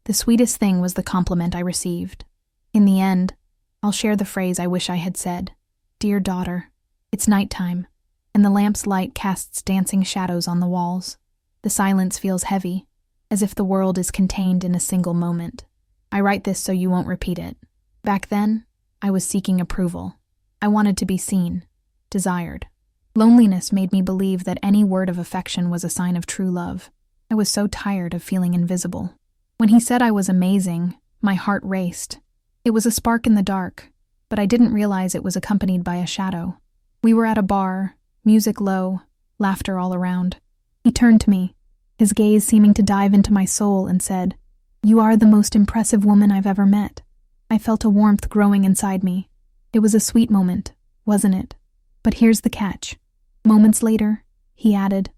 The sweetest thing was the compliment I received. In the end, I'll share the phrase I wish I had said. Dear daughter, it's nighttime, and the lamp's light casts dancing shadows on the walls. The silence feels heavy, as if the world is contained in a single moment. I write this so you won't repeat it. Back then, I was seeking approval. I wanted to be seen, desired. Loneliness made me believe that any word of affection was a sign of true love. I was so tired of feeling invisible. When he said I was amazing, my heart raced. It was a spark in the dark, but I didn't realize it was accompanied by a shadow. We were at a bar, music low, laughter all around. He turned to me, his gaze seeming to dive into my soul, and said, "You are the most impressive woman I've ever met." I felt a warmth growing inside me. It was a sweet moment, wasn't it? But here's the catch. Moments later, he added,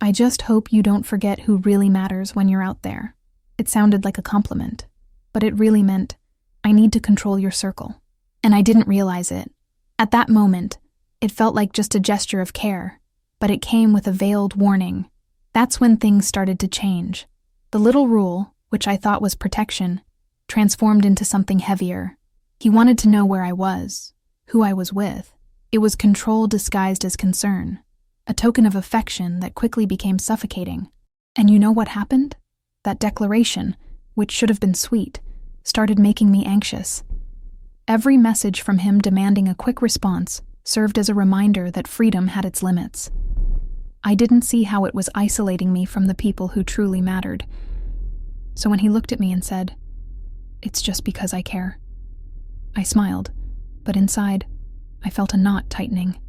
"I just hope you don't forget who really matters when you're out there." It sounded like a compliment, but it really meant, I need to control your circle. And I didn't realize it. At that moment, it felt like just a gesture of care, but it came with a veiled warning. That's when things started to change. The little rule, which I thought was protection, transformed into something heavier. He wanted to know where I was, who I was with. It was control disguised as concern, a token of affection that quickly became suffocating. And you know what happened? That declaration, which should have been sweet, started making me anxious. Every message from him demanding a quick response served as a reminder that freedom had its limits. I didn't see how it was isolating me from the people who truly mattered. So when he looked at me and said, "It's just because I care," I smiled, but inside, I felt a knot tightening.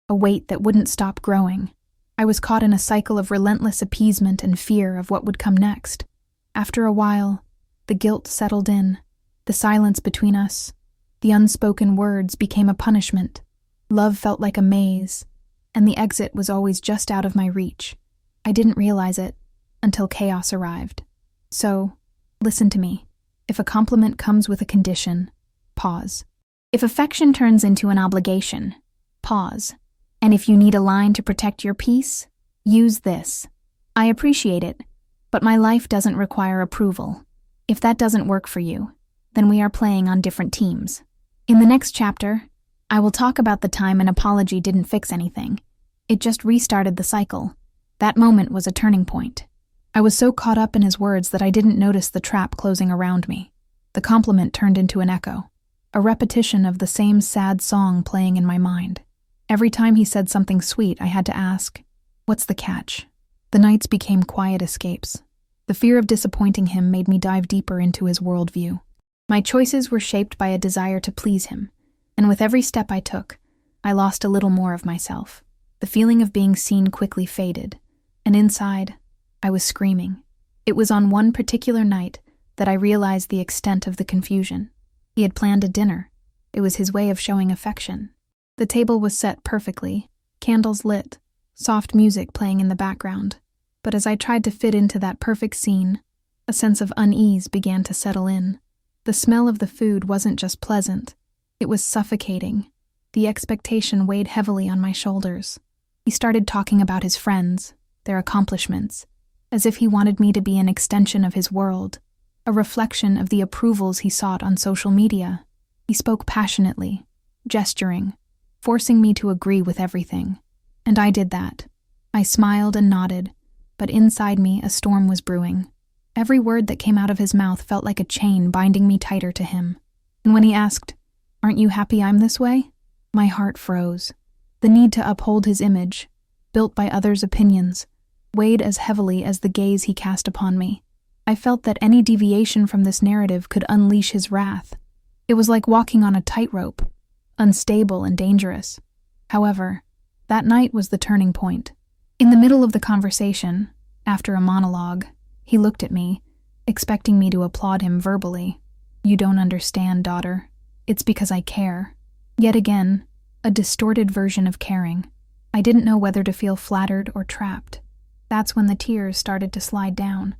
A weight that wouldn't stop growing. I was caught in a cycle of relentless appeasement and fear of what would come next. After a while, the guilt settled in. The silence between us, the unspoken words became a punishment. Love felt like a maze, and the exit was always just out of my reach. I didn't realize it until chaos arrived. So, listen to me. If a compliment comes with a condition, pause. If affection turns into an obligation, pause. And if you need a line to protect your peace, use this. I appreciate it, but my life doesn't require approval. If that doesn't work for you, then we are playing on different teams. In the next chapter, I will talk about the time an apology didn't fix anything. It just restarted the cycle. That moment was a turning point. I was so caught up in his words that I didn't notice the trap closing around me. The compliment turned into an echo, a repetition of the same sad song playing in my mind. Every time he said something sweet, I had to ask, what's the catch? The nights became quiet escapes. The fear of disappointing him made me dive deeper into his worldview. My choices were shaped by a desire to please him, and with every step I took, I lost a little more of myself. The feeling of being seen quickly faded, and inside, I was screaming. It was on one particular night that I realized the extent of the confusion. He had planned a dinner. It was his way of showing affection. The table was set perfectly, candles lit, soft music playing in the background. But as I tried to fit into that perfect scene, a sense of unease began to settle in. The smell of the food wasn't just pleasant, it was suffocating. The expectation weighed heavily on my shoulders. He started talking about his friends, their accomplishments, as if he wanted me to be an extension of his world, a reflection of the approvals he sought on social media. He spoke passionately, gesturing, forcing me to agree with everything. And I did that. I smiled and nodded, but inside me a storm was brewing. Every word that came out of his mouth felt like a chain binding me tighter to him. And when he asked, "Aren't you happy I'm this way?" my heart froze. The need to uphold his image, built by others' opinions, weighed as heavily as the gaze he cast upon me. I felt that any deviation from this narrative could unleash his wrath. It was like walking on a tightrope, unstable and dangerous. However, that night was the turning point. In the middle of the conversation, after a monologue, he looked at me, expecting me to applaud him verbally. "You don't understand, daughter. It's because I care." Yet again, a distorted version of caring. I didn't know whether to feel flattered or trapped. That's when the tears started to slide down,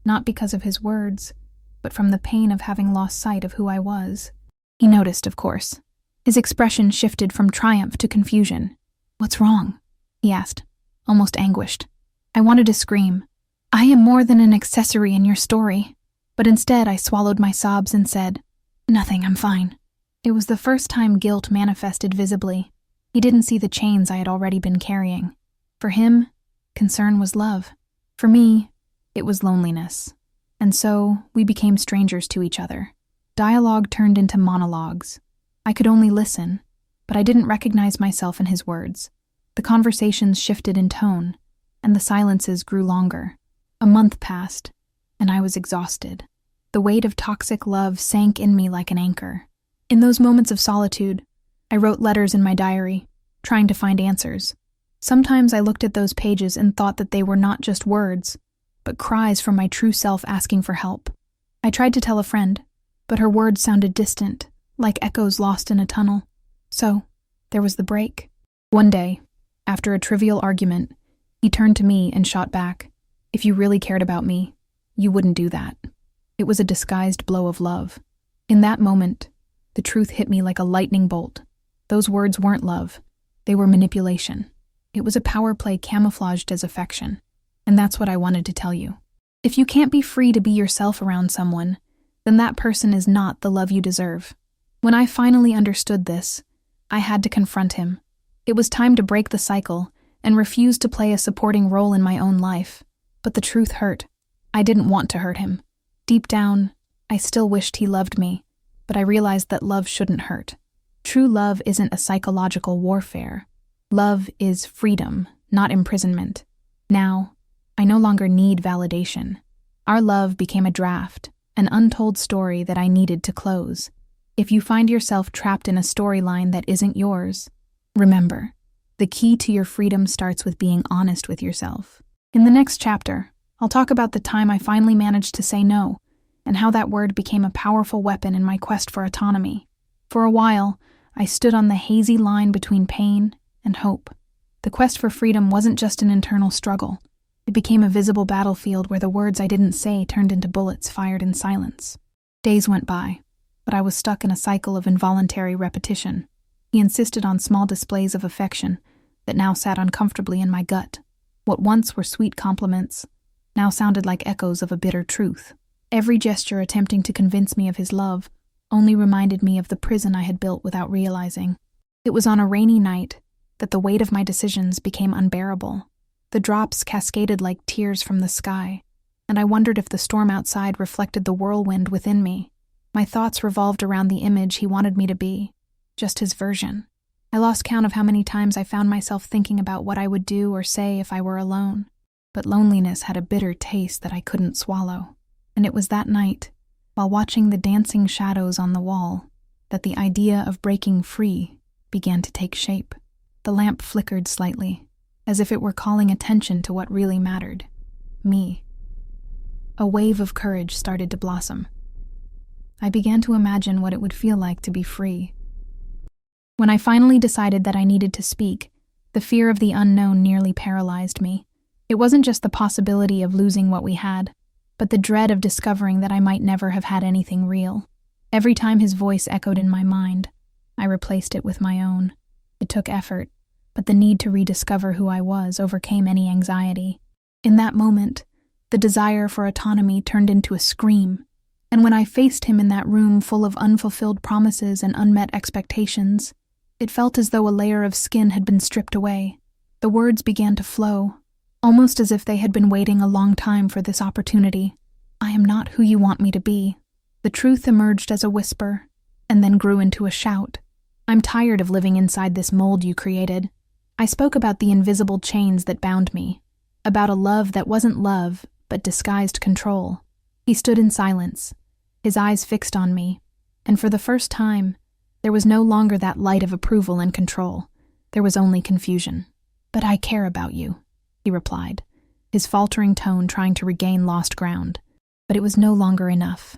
not because of his words, but from the pain of having lost sight of who I was. He noticed, of course. His expression shifted from triumph to confusion. "What's wrong?" he asked, almost anguished. I wanted to scream. "I am more than an accessory in your story. But instead, I swallowed my sobs and said, "Nothing, I'm fine." It was the first time guilt manifested visibly. He didn't see the chains I had already been carrying. For him, concern was love. For me, it was loneliness. And so, we became strangers to each other. Dialogue turned into monologues. I could only listen, but I didn't recognize myself in his words. The conversations shifted in tone, and the silences grew longer. A month passed, and I was exhausted. The weight of toxic love sank in me like an anchor. In those moments of solitude, I wrote letters in my diary, trying to find answers. Sometimes I looked at those pages and thought that they were not just words, but cries from my true self asking for help. I tried to tell a friend, but her words sounded distant, like echoes lost in a tunnel. So, there was the break. One day, after a trivial argument, he turned to me and shot back, "If you really cared about me, you wouldn't do that." It was a disguised blow of love. In that moment, the truth hit me like a lightning bolt. Those words weren't love. They were manipulation. It was a power play camouflaged as affection. And that's what I wanted to tell you. If you can't be free to be yourself around someone, then that person is not the love you deserve. When I finally understood this, I had to confront him. It was time to break the cycle and refuse to play a supporting role in my own life. But the truth hurt. I didn't want to hurt him. Deep down, I still wished he loved me, but I realized that love shouldn't hurt. True love isn't a psychological warfare. Love is freedom, not imprisonment. Now, I no longer need validation. Our love became a draft, an untold story that I needed to close. If you find yourself trapped in a storyline that isn't yours, remember, the key to your freedom starts with being honest with yourself. In the next chapter, I'll talk about the time I finally managed to say no, and how that word became a powerful weapon in my quest for autonomy. For a while, I stood on the hazy line between pain and hope. The quest for freedom wasn't just an internal struggle. It became a visible battlefield where the words I didn't say turned into bullets fired in silence. Days went by, but I was stuck in a cycle of involuntary repetition. He insisted on small displays of affection that now sat uncomfortably in my gut. What once were sweet compliments now sounded like echoes of a bitter truth. Every gesture attempting to convince me of his love only reminded me of the prison I had built without realizing. It was on a rainy night that the weight of my decisions became unbearable. The drops cascaded like tears from the sky, and I wondered if the storm outside reflected the whirlwind within me. My thoughts revolved around the image he wanted me to be, just his version. I lost count of how many times I found myself thinking about what I would do or say if I were alone. But loneliness had a bitter taste that I couldn't swallow. And it was that night, while watching the dancing shadows on the wall, that the idea of breaking free began to take shape. The lamp flickered slightly, as if it were calling attention to what really mattered. Me. A wave of courage started to blossom. I began to imagine what it would feel like to be free. When I finally decided that I needed to speak, the fear of the unknown nearly paralyzed me. It wasn't just the possibility of losing what we had, but the dread of discovering that I might never have had anything real. Every time his voice echoed in my mind, I replaced it with my own. It took effort, but the need to rediscover who I was overcame any anxiety. In that moment, the desire for autonomy turned into a scream, and when I faced him in that room full of unfulfilled promises and unmet expectations, it felt as though a layer of skin had been stripped away. The words began to flow, almost as if they had been waiting a long time for this opportunity. "I am not who you want me to be." The truth emerged as a whisper, and then grew into a shout. "I'm tired of living inside this mold you created." I spoke about the invisible chains that bound me, about a love that wasn't love, but disguised control. He stood in silence, his eyes fixed on me, and for the first time, there was no longer that light of approval and control. There was only confusion. "But I care about you," he replied, his faltering tone trying to regain lost ground. But it was no longer enough.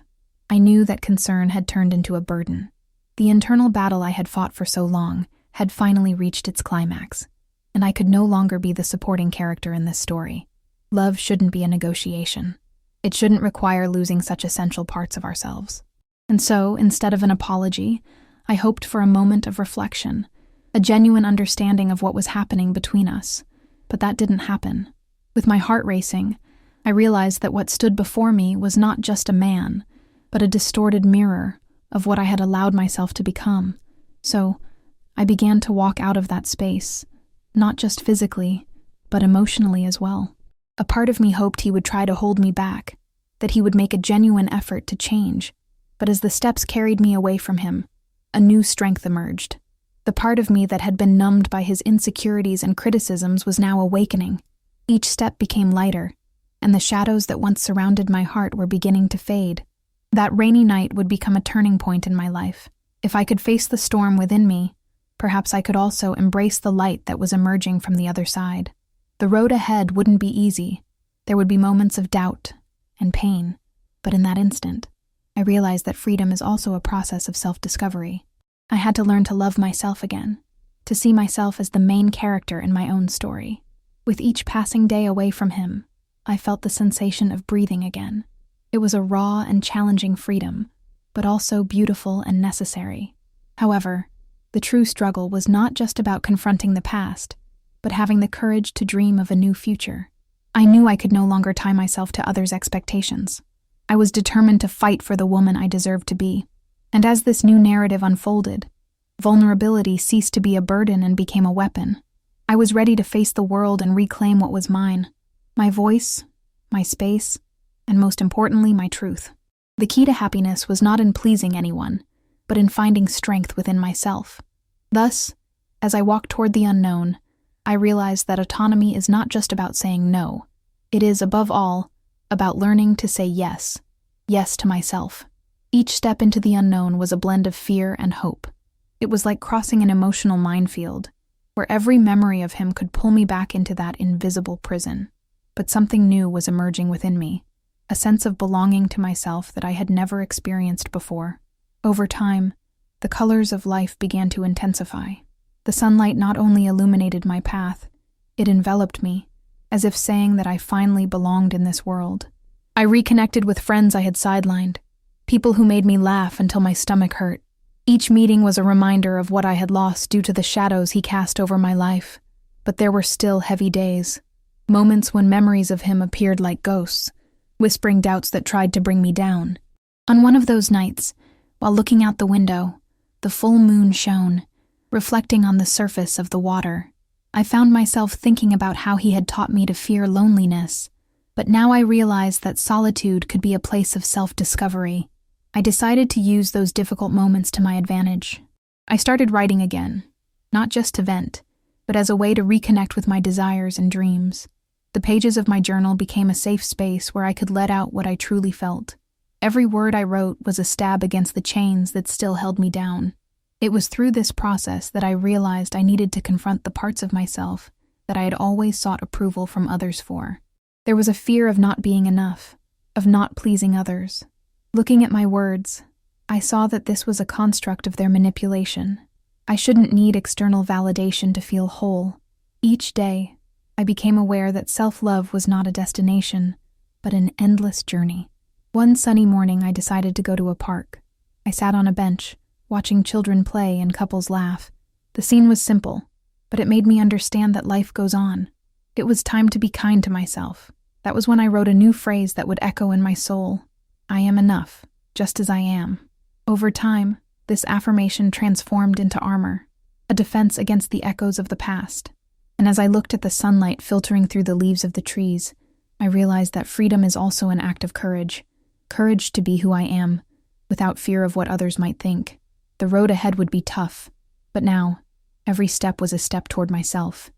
I knew that concern had turned into a burden. The internal battle I had fought for so long had finally reached its climax, and I could no longer be the supporting character in this story. Love shouldn't be a negotiation. It shouldn't require losing such essential parts of ourselves. And so, instead of an apology, I hoped for a moment of reflection, a genuine understanding of what was happening between us. But that didn't happen. With my heart racing, I realized that what stood before me was not just a man, but a distorted mirror of what I had allowed myself to become. So, I began to walk out of that space, not just physically, but emotionally as well. A part of me hoped he would try to hold me back, that he would make a genuine effort to change. But as the steps carried me away from him, a new strength emerged. The part of me that had been numbed by his insecurities and criticisms was now awakening. Each step became lighter, and the shadows that once surrounded my heart were beginning to fade. That rainy night would become a turning point in my life. If I could face the storm within me, perhaps I could also embrace the light that was emerging from the other side. The road ahead wouldn't be easy. There would be moments of doubt and pain, but in that instant, I realized that freedom is also a process of self-discovery. I had to learn to love myself again, to see myself as the main character in my own story. With each passing day away from him, I felt the sensation of breathing again. It was a raw and challenging freedom, but also beautiful and necessary. However, the true struggle was not just about confronting the past, but having the courage to dream of a new future. I knew I could no longer tie myself to others' expectations. I was determined to fight for the woman I deserved to be. And as this new narrative unfolded, vulnerability ceased to be a burden and became a weapon. I was ready to face the world and reclaim what was mine: my voice, my space, and most importantly, my truth. The key to happiness was not in pleasing anyone, but in finding strength within myself. Thus, as I walked toward the unknown, I realized that autonomy is not just about saying no. It is, above all, about learning to say yes. Yes to myself. Each step into the unknown was a blend of fear and hope. It was like crossing an emotional minefield, where every memory of him could pull me back into that invisible prison. But something new was emerging within me, a sense of belonging to myself that I had never experienced before. Over time, the colors of life began to intensify. The sunlight not only illuminated my path, it enveloped me, as if saying that I finally belonged in this world. I reconnected with friends I had sidelined, people who made me laugh until my stomach hurt. Each meeting was a reminder of what I had lost due to the shadows he cast over my life. But there were still heavy days, moments when memories of him appeared like ghosts, whispering doubts that tried to bring me down. On one of those nights, while looking out the window, the full moon shone, reflecting on the surface of the water. I found myself thinking about how he had taught me to fear loneliness, but now I realized that solitude could be a place of self-discovery. I decided to use those difficult moments to my advantage. I started writing again, not just to vent, but as a way to reconnect with my desires and dreams. The pages of my journal became a safe space where I could let out what I truly felt. Every word I wrote was a stab against the chains that still held me down. It was through this process that I realized I needed to confront the parts of myself that I had always sought approval from others for. There was a fear of not being enough, of not pleasing others. Looking at my words, I saw that this was a construct of their manipulation. I shouldn't need external validation to feel whole. Each day, I became aware that self-love was not a destination, but an endless journey. One sunny morning, I decided to go to a park. I sat on a bench, watching children play and couples laugh. The scene was simple, but it made me understand that life goes on. It was time to be kind to myself. That was when I wrote a new phrase that would echo in my soul: I am enough, just as I am. Over time, this affirmation transformed into armor, a defense against the echoes of the past. And as I looked at the sunlight filtering through the leaves of the trees, I realized that freedom is also an act of courage. Courage to be who I am, without fear of what others might think. The road ahead would be tough, but now, every step was a step toward myself.